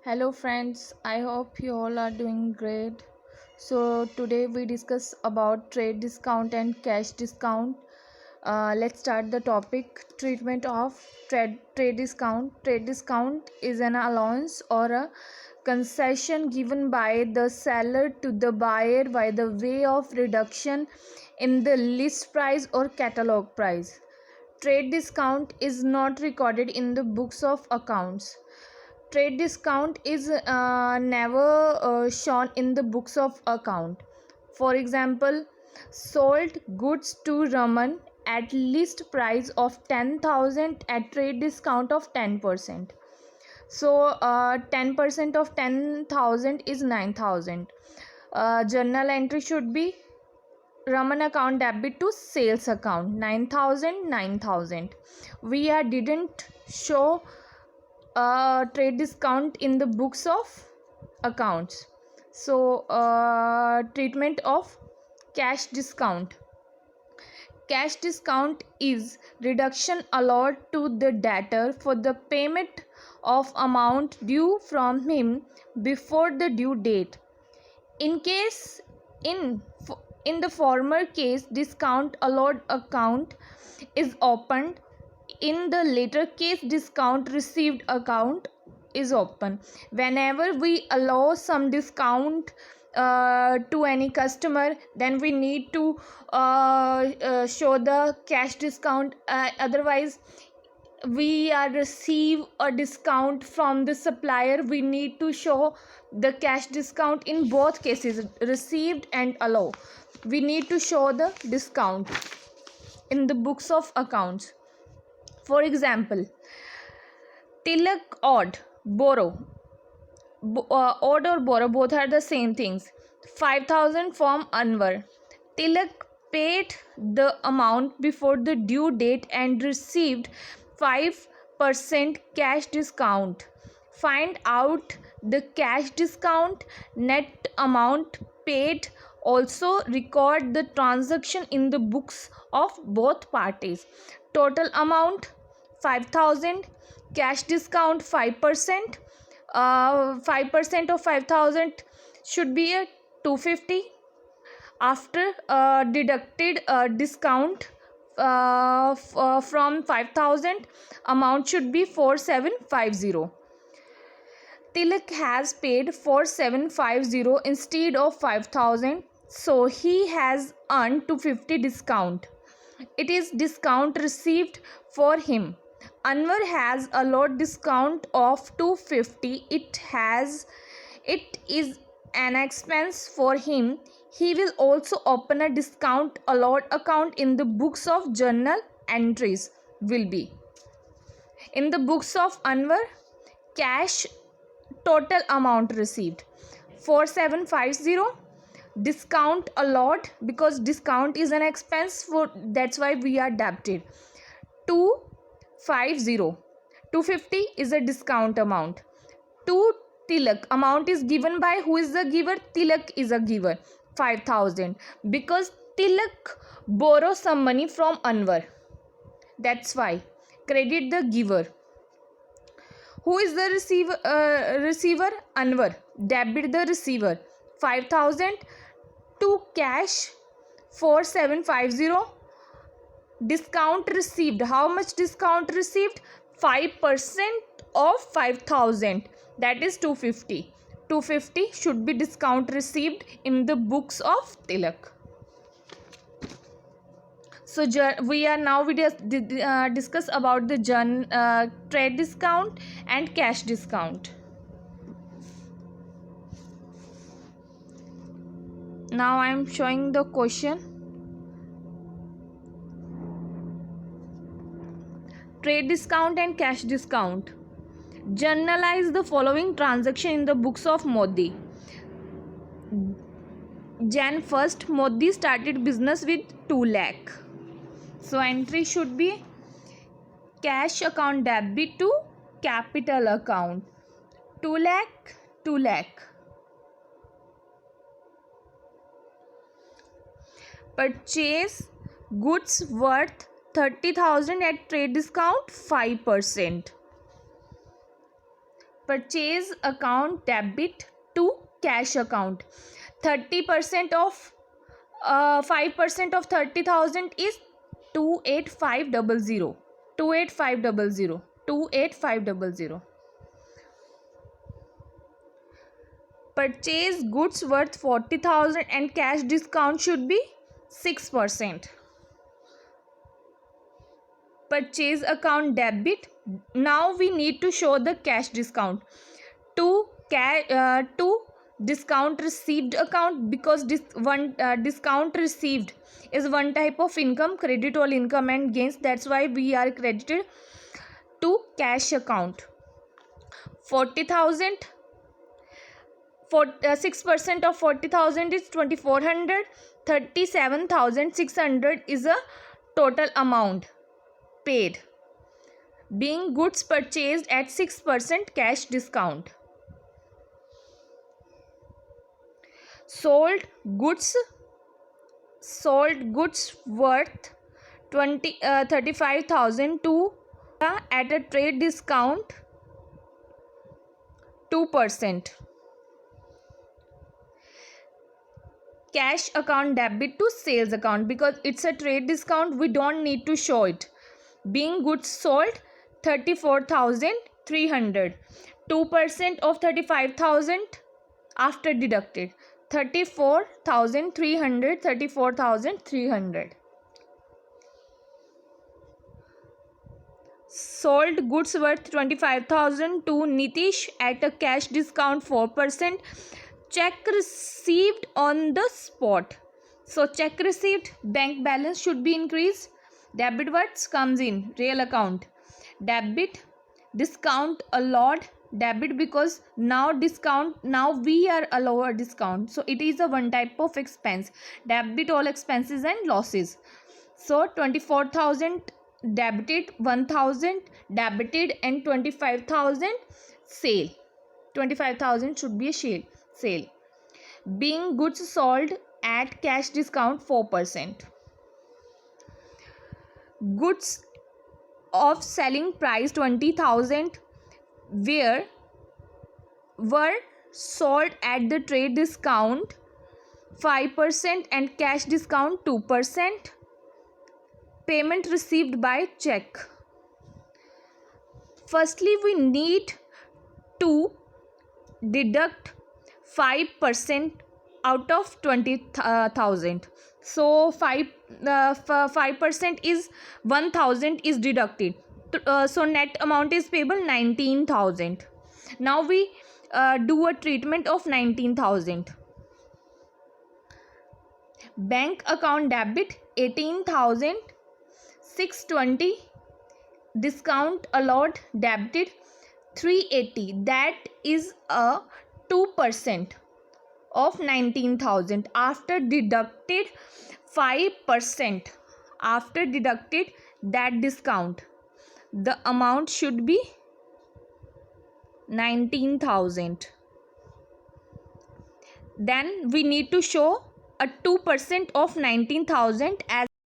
Hello friends, I hope you all are doing great. So today we discuss about trade discount and cash discount. Let's start the topic. Treatment of trade discount. Trade discount is an allowance or a concession given by the seller to the buyer by the way of reduction in the list price or catalog price. Trade discount is not recorded in the books of accounts. Trade discount is never shown in the books of account. For example, sold goods to Raman at list price of 10,000 at trade discount of 10%. So 10% of 10,000 is 9,000. Journal entry should be Raman account debit to sales account 9,000 9,000. We didn't show trade discount in the books of accounts. So treatment of cash discount. Cash discount is reduction allowed to the debtor for the payment of amount due from him before the due date. In case in the former case, discount allowed account is opened. In the later case, discount received account is open. Whenever we allow some discount to any customer, then we need to show the cash discount. Otherwise, we receive a discount from the supplier, we need to show the cash discount. In both cases, received and allow, we need to show the discount in the books of accounts. For example, Tilak odd borrow, odd or borrow both are the same things. 5,000 from Anwar. Tilak paid the amount before the due date and received 5% cash discount. Find out the cash discount net amount paid. Also record the transaction in the books of both parties. Total amount 5,000, cash discount 5%. 5% of 5,000 should be a 250. After deducted discount from 5,000, amount should be 4750. Tilak has paid 4750 instead of 5,000, so he has earned 250 discount. It is discount received for him. Anwar has allowed discount of 250. It is an expense for him. He will also open a discount allowed account in the books of journal entries will be. In the books of Anwar, cash total amount received 4750. Discount allowed, because discount is an expense, for that's why we are debited 250. 250 is a discount amount. To Tilak, amount is given by who is the giver? Tilak is a giver, 5,000, because Tilak borrows some money from Anwar, that's why credit the giver. Who is the receiver? Anwar, debit the receiver 5,000 to cash 4750. Discount received, how much discount received? 5% of 5,000, that is 250. 250 should be discount received in the books of Tilak. So we discuss about the trade discount and cash discount. Now I am showing the question. Trade discount and cash discount. Journalize the following transaction in the books of Modi. Jan 1st, Modi started business with 2 lakh. So entry should be cash account debit to capital account 2 lakh 2 lakh. Purchase goods worth 30,000 at trade discount 5%. purchase account debit to cash account. 30% of 5% of 30,000 is 28500. 28500. 28500. Purchase goods worth 40,000 and cash discount should be 6%. Purchase account debit. Now we need to show the cash discount to discount received account, because discount received is one type of income, credit all income and gains. That's why we are credited to cash account. 40,000, 6% of 40,000 is 2,400. 37,600 is a total amount paid, being goods purchased at 6% cash discount. Sold goods worth 35,000 to at a trade discount 2%. Cash account debit to sales account, because it's a trade discount, we don't need to show it. Being goods sold 34,300. 2% of 35,000 after deducted 34,300. 34,300. Sold goods worth 25,000 to Nitish at a cash discount 4%. Check received on the spot. So check received, bank balance should be increased. Debit words comes in real account. Debit, discount allowed. Debit because now we are allowed a discount, so it is a one type of expense. Debit all expenses and losses. So 24,000 debited, 1,000 debited and 25,000 sale. 25,000 should be a sale. Being goods sold at cash discount 4%. Goods of selling price 20,000 were sold at the trade discount 5% and cash discount 2%. Payment received by check. Firstly, we need to deduct 5% out of 20,000. So 5% is 1,000 is deducted. So net amount is payable 19,000. Now we do a treatment of 19,000. Bank account debit 18,620. Discount allowed debited 380. That is a 2% of 19,000 after deducted 5%. After deducted that discount, the amount should be 19,000. Then we need to show a 2% of 19,000 as